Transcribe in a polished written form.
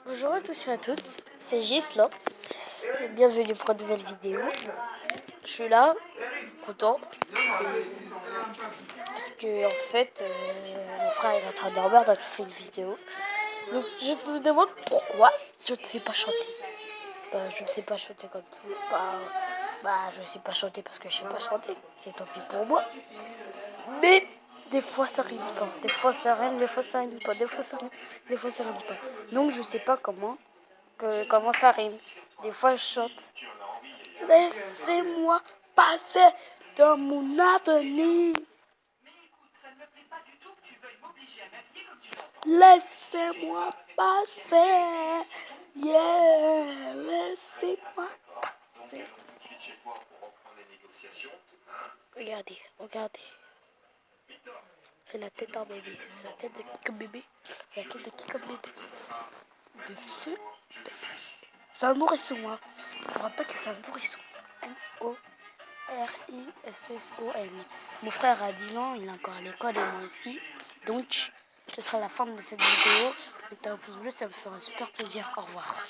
Bonjour à tous et à toutes, c'est Gisela. Bienvenue pour une nouvelle vidéo. Je suis là, content, parce que en fait, mon frère est en train de dormir, donc il fait une vidéo. Donc je me demande pourquoi je ne sais pas chanter. Je ne sais pas chanter comme tout. Je ne sais pas chanter parce que je ne sais pas chanter. C'est tant pis pour moi. Mais des fois ça rime pas. Des fois ça rime, des fois ça rime pas. Des fois ça rime, des fois ça rime pas. Donc je sais pas comment ça rime. Des fois je chante. Laissez-moi passer dans mon avenir. Laissez-moi passer. Yeah, laissez-moi passer. Regardez, regardez. C'est la tête d'un bébé. C'est la tête de qui comme bébé? C'est la tête de qui comme bébé? De ce bébé. C'est un nourrisson, hein. Je me rappelle que c'est un nourrisson. Nourrisson. Mon frère a 10 ans, il est encore à l'école et moi aussi. Donc, ce sera la fin de cette vidéo. Mettez un pouce bleu, ça me fera super plaisir. Au revoir.